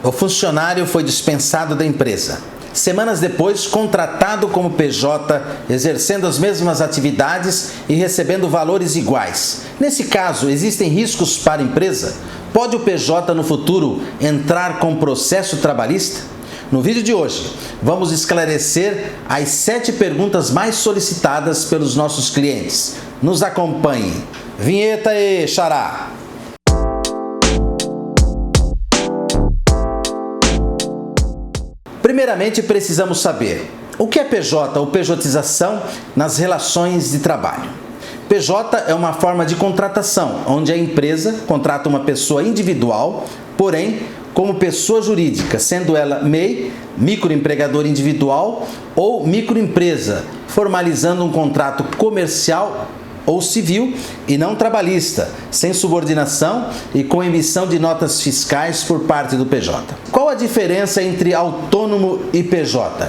O funcionário foi dispensado da empresa. Semanas depois, contratado como PJ, exercendo as mesmas atividades e recebendo valores iguais. Nesse caso, existem riscos para a empresa? Pode o PJ no futuro entrar com processo trabalhista? No vídeo de hoje, vamos esclarecer as 7 perguntas mais solicitadas pelos nossos clientes. Nos acompanhe. Vinheta e xará! Primeiramente, precisamos saber o que é PJ ou pejotização nas relações de trabalho. PJ é uma forma de contratação, onde a empresa contrata uma pessoa individual, porém, como pessoa jurídica, sendo ela MEI, microempregador individual, ou microempresa, formalizando um contrato comercial ou civil e não trabalhista, sem subordinação e com emissão de notas fiscais por parte do PJ. Qual a diferença entre autônomo e PJ?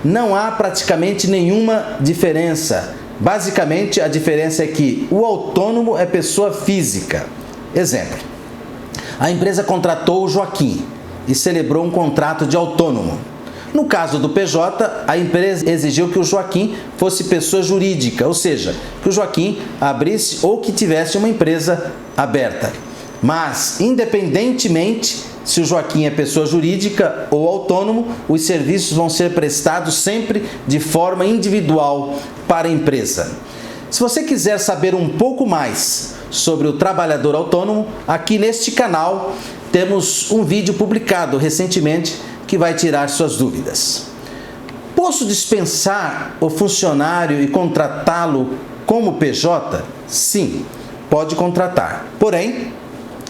Não há praticamente nenhuma diferença. Basicamente, a diferença é que o autônomo é pessoa física. Exemplo: a empresa contratou o Joaquim e celebrou um contrato de autônomo. No caso do PJ, a empresa exigiu que o Joaquim fosse pessoa jurídica, ou seja, que o Joaquim abrisse ou que tivesse uma empresa aberta. Mas, independentemente se o Joaquim é pessoa jurídica ou autônomo, os serviços vão ser prestados sempre de forma individual para a empresa. Se você quiser saber um pouco mais sobre o trabalhador autônomo, aqui neste canal temos um vídeo publicado recentemente que vai tirar suas dúvidas. Posso dispensar o funcionário e contratá-lo como PJ? Sim, pode contratar. Porém,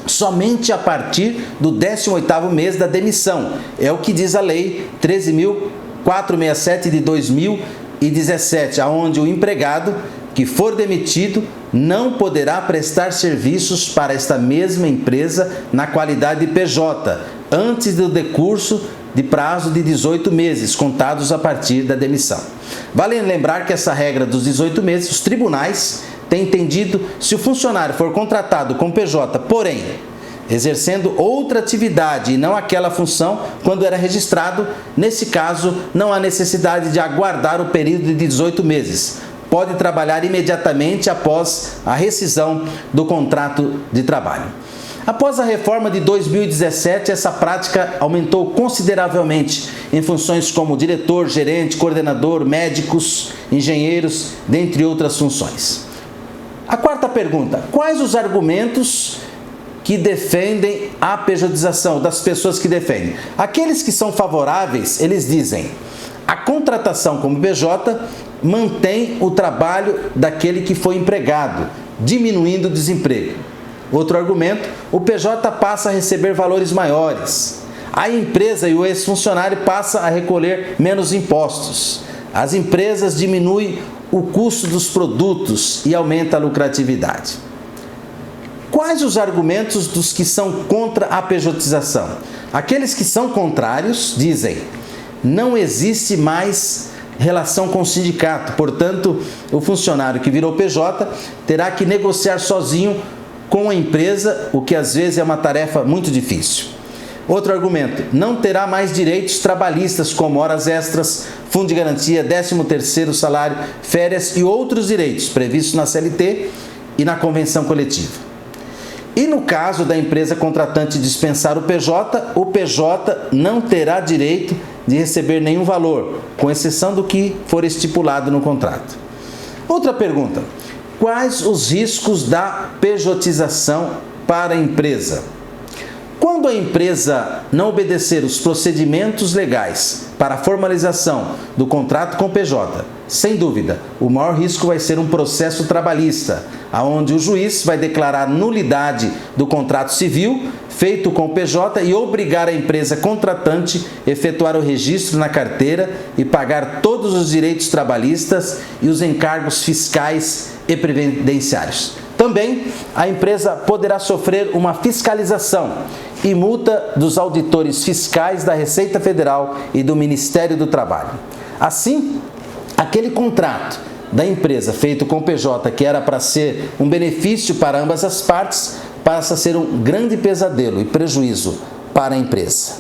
somente a partir do 18º mês da demissão. É o que diz a Lei 13.467 de 2017, aonde o empregado que for demitido não poderá prestar serviços para esta mesma empresa na qualidade de PJ, antes do decurso de prazo de 18 meses, contados a partir da demissão. Vale lembrar que essa regra dos 18 meses, os tribunais têm entendido se o funcionário for contratado com PJ, porém, exercendo outra atividade e não aquela função quando era registrado, nesse caso, não há necessidade de aguardar o período de 18 meses. Pode trabalhar imediatamente após a rescisão do contrato de trabalho. Após a reforma de 2017, essa prática aumentou consideravelmente em funções como diretor, gerente, coordenador, médicos, engenheiros, dentre outras funções. A quarta pergunta: quais os argumentos que defendem a pejotização, das pessoas que defendem? Aqueles que são favoráveis, eles dizem: a contratação como PJ mantém o trabalho daquele que foi empregado, diminuindo o desemprego. Outro argumento: o PJ passa a receber valores maiores. A empresa e o ex-funcionário passam a recolher menos impostos. As empresas diminuem o custo dos produtos e aumenta a lucratividade. Quais os argumentos dos que são contra a pejotização? Aqueles que são contrários dizem: não existe mais relação com o sindicato, portanto, o funcionário que virou PJ terá que negociar sozinho com a empresa, o que às vezes é uma tarefa muito difícil. Outro argumento: não terá mais direitos trabalhistas como horas extras, fundo de garantia, 13º salário, férias e outros direitos previstos na CLT e na convenção coletiva. E no caso da empresa contratante dispensar o PJ não terá direito de receber nenhum valor, com exceção do que for estipulado no contrato. Outra pergunta: quais os riscos da pejotização para a empresa? Quando a empresa não obedecer os procedimentos legais para a formalização do contrato com o PJ, sem dúvida, o maior risco vai ser um processo trabalhista, onde o juiz vai declarar nulidade do contrato civil feito com o PJ e obrigar a empresa contratante a efetuar o registro na carteira e pagar todos os direitos trabalhistas e os encargos fiscais e previdenciários. Também, a empresa poderá sofrer uma fiscalização e multa dos auditores fiscais da Receita Federal e do Ministério do Trabalho. Assim, aquele contrato da empresa feito com o PJ, que era para ser um benefício para ambas as partes, passa a ser um grande pesadelo e prejuízo para a empresa.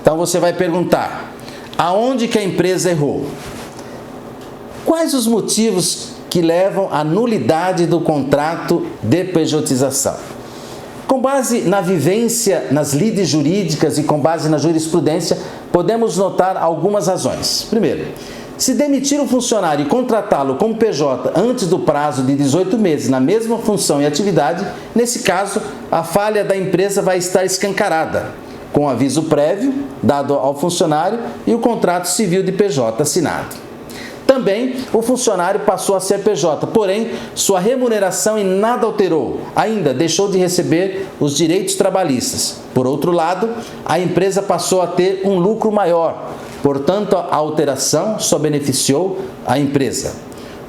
Então você vai perguntar, aonde que a empresa errou? Quais os motivos que levam à nulidade do contrato de pejotização? Com base na vivência, nas lides jurídicas e com base na jurisprudência, podemos notar algumas razões. Primeiro, se demitir um funcionário e contratá-lo como PJ antes do prazo de 18 meses na mesma função e atividade, nesse caso, a falha da empresa vai estar escancarada, com aviso prévio dado ao funcionário e o contrato civil de PJ assinado. Também, o funcionário passou a ser PJ, porém, sua remuneração em nada alterou. Ainda deixou de receber os direitos trabalhistas. Por outro lado, a empresa passou a ter um lucro maior. Portanto, a alteração só beneficiou a empresa.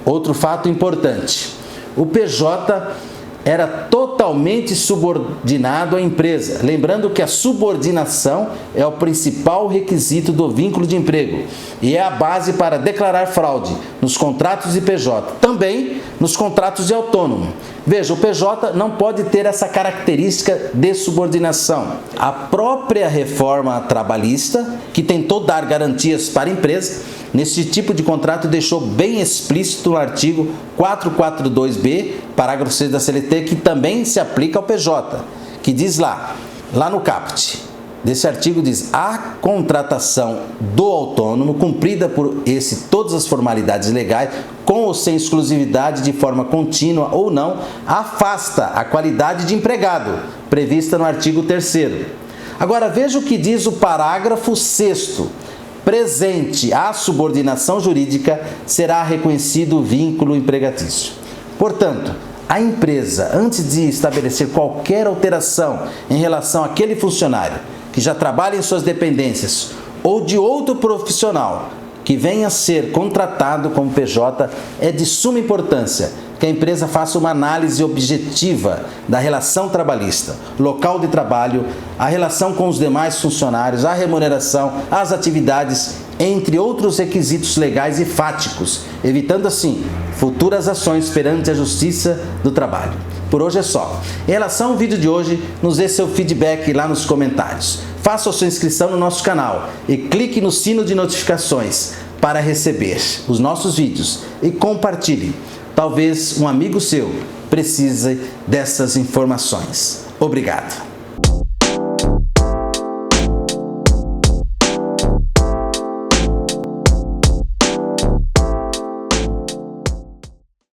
Outro fato importante, o PJ era totalmente subordinado à empresa. Lembrando que a subordinação é o principal requisito do vínculo de emprego e é a base para declarar fraude nos contratos de PJ, também nos contratos de autônomo. Veja, o PJ não pode ter essa característica de subordinação. A própria reforma trabalhista, que tentou dar garantias para a empresa, nesse tipo de contrato deixou bem explícito no artigo 442B, parágrafo 6 da CLT, que também se aplica ao PJ, que diz lá no caput desse artigo diz: a contratação do autônomo, cumprida por todas as formalidades legais, com ou sem exclusividade, de forma contínua ou não, afasta a qualidade de empregado, prevista no artigo 3º. Agora veja o que diz o parágrafo 6º. Presente à subordinação jurídica, será reconhecido o vínculo empregatício. Portanto, a empresa, antes de estabelecer qualquer alteração em relação àquele funcionário que já trabalha em suas dependências ou de outro profissional que venha a ser contratado como PJ, é de suma importância que a empresa faça uma análise objetiva da relação trabalhista, local de trabalho, a relação com os demais funcionários, a remuneração, as atividades, entre outros requisitos legais e fáticos, evitando assim futuras ações perante a Justiça do Trabalho. Por hoje é só. Em relação ao vídeo de hoje, nos dê seu feedback lá nos comentários. Faça a sua inscrição no nosso canal e clique no sino de notificações para receber os nossos vídeos e compartilhe. Talvez um amigo seu precise dessas informações. Obrigado.